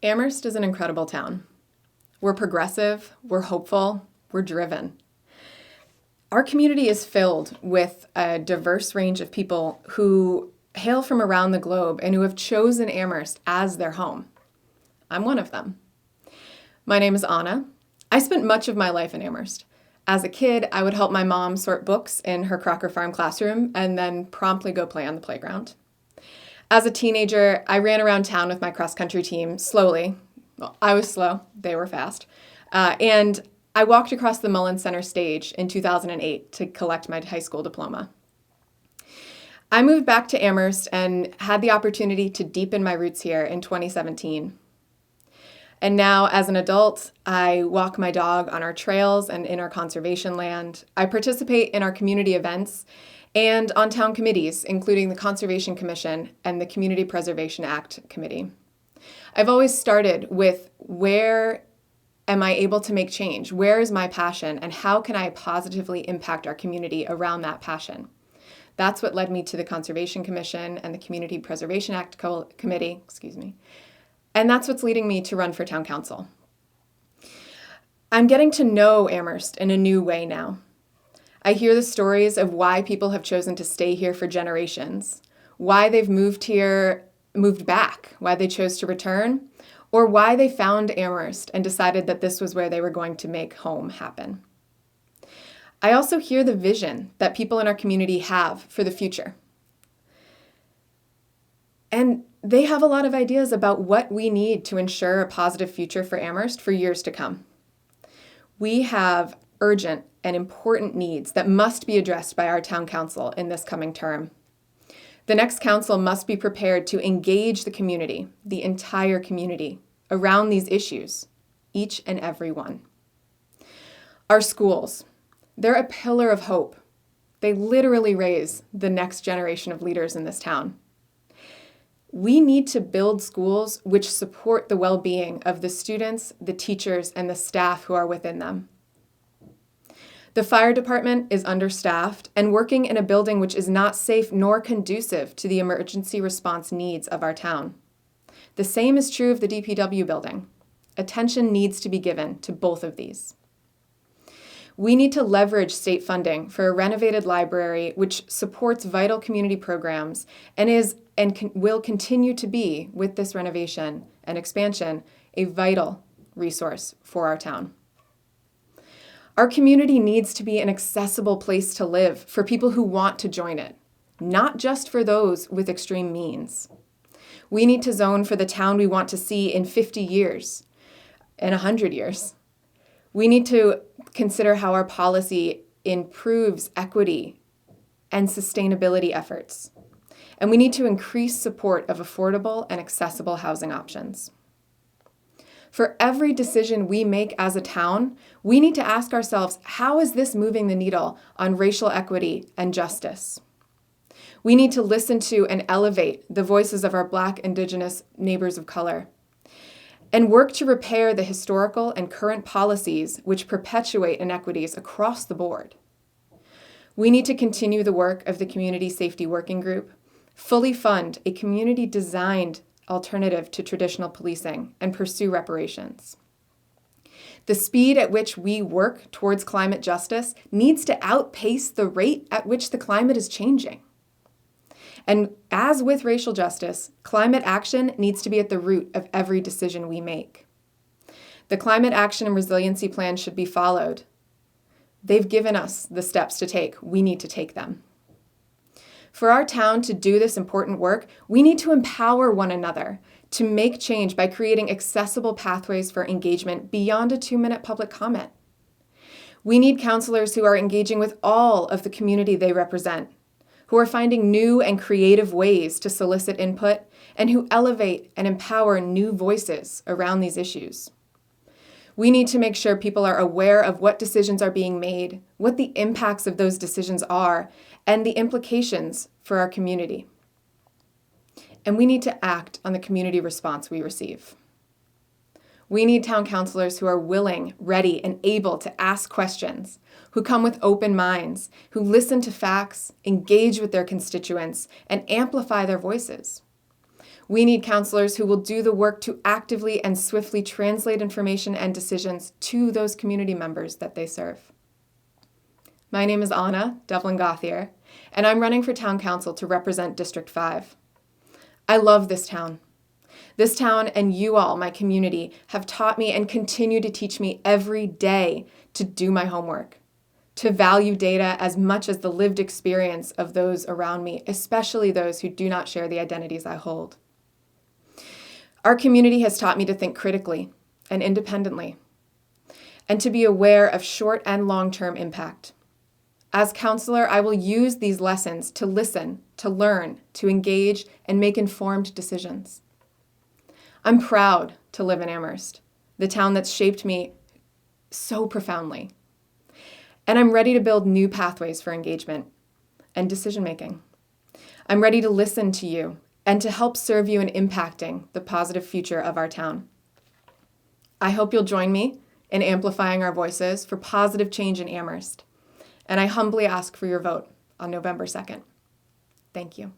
Amherst is an incredible town. We're progressive, we're hopeful, we're driven. Our community is filled with a diverse range of people who hail from around the globe and who have chosen Amherst as their home. I'm one of them. My name is Anna. I spent much of my life in Amherst. As a kid, I would help my mom sort books in her Crocker Farm classroom and then promptly go play on the playground. As a teenager, I ran around town with my cross-country team slowly. Well, I was slow, they were fast. And I walked across the Mullins Center stage in 2008 to collect my high school diploma. I moved back to Amherst and had the opportunity to deepen my roots here in 2017. And now, as an adult, I walk my dog on our trails and in our conservation land. I participate in our community events and on town committees, including the Conservation Commission and the Community Preservation Act Committee. I've always started with where am I able to make change? Where is my passion? And how can I positively impact our community around that passion? That's what led me to the Conservation Commission and the Community Preservation Act Committee, And that's what's leading me to run for town council. I'm getting to know Amherst in a new way now. I hear the stories of why people have chosen to stay here for generations, why they've moved back, why they chose to return, or why they found Amherst and decided that this was where they were going to make home happen. I also hear the vision that people in our community have for the future. And they have a lot of ideas about what we need to ensure a positive future for Amherst for years to come. We have urgent and important needs that must be addressed by our town council in this coming term. The next council must be prepared to engage the community, the entire community, around these issues, each and every one. Our schools, they're a pillar of hope. They literally raise the next generation of leaders in this town. We need to build schools which support the well-being of the students, the teachers, and the staff who are within them. The fire department is understaffed and working in a building which is not safe nor conducive to the emergency response needs of our town. The same is true of the DPW building. Attention needs to be given to both of these. We need to leverage state funding for a renovated library which supports vital community programs and will continue to be, with this renovation and expansion, a vital resource for our town. Our community needs to be an accessible place to live for people who want to join it, not just for those with extreme means. We need to zone for the town we want to see in 50 years, in 100 years. We need to consider how our policy improves equity and sustainability efforts. And we need to increase support of affordable and accessible housing options. For every decision we make as a town, we need to ask ourselves, how is this moving the needle on racial equity and justice? We need to listen to and elevate the voices of our Black, Indigenous neighbors of color and work to repair the historical and current policies which perpetuate inequities across the board. We need to continue the work of the Community Safety Working Group, fully fund a community-designed alternative to traditional policing, and pursue reparations. The speed at which we work towards climate justice needs to outpace the rate at which the climate is changing. And as with racial justice, climate action needs to be at the root of every decision we make. The Climate Action and Resiliency Plan should be followed. They've given us the steps to take. We need to take them. For our town to do this important work, we need to empower one another to make change by creating accessible pathways for engagement beyond a 2-minute public comment. We need counselors who are engaging with all of the community they represent, who are finding new and creative ways to solicit input, and who elevate and empower new voices around these issues. We need to make sure people are aware of what decisions are being made, what the impacts of those decisions are, and the implications for our community. And we need to act on the community response we receive. We need town councilors who are willing, ready, and able to ask questions, who come with open minds, who listen to facts, engage with their constituents, and amplify their voices. We need counselors who will do the work to actively and swiftly translate information and decisions to those community members that they serve. My name is Anna Devlin Gauthier, and I'm running for town council to represent District 5. I love this town. This town and you all, my community, have taught me and continue to teach me every day to do my homework, to value data as much as the lived experience of those around me, especially those who do not share the identities I hold. Our community has taught me to think critically and independently, and to be aware of short and long-term impact. As counselor, I will use these lessons to listen, to learn, to engage, and make informed decisions. I'm proud to live in Amherst, the town that's shaped me so profoundly. And I'm ready to build new pathways for engagement and decision-making. I'm ready to listen to you and to help serve you in impacting the positive future of our town. I hope you'll join me in amplifying our voices for positive change in Amherst. And I humbly ask for your vote on November 2nd. Thank you.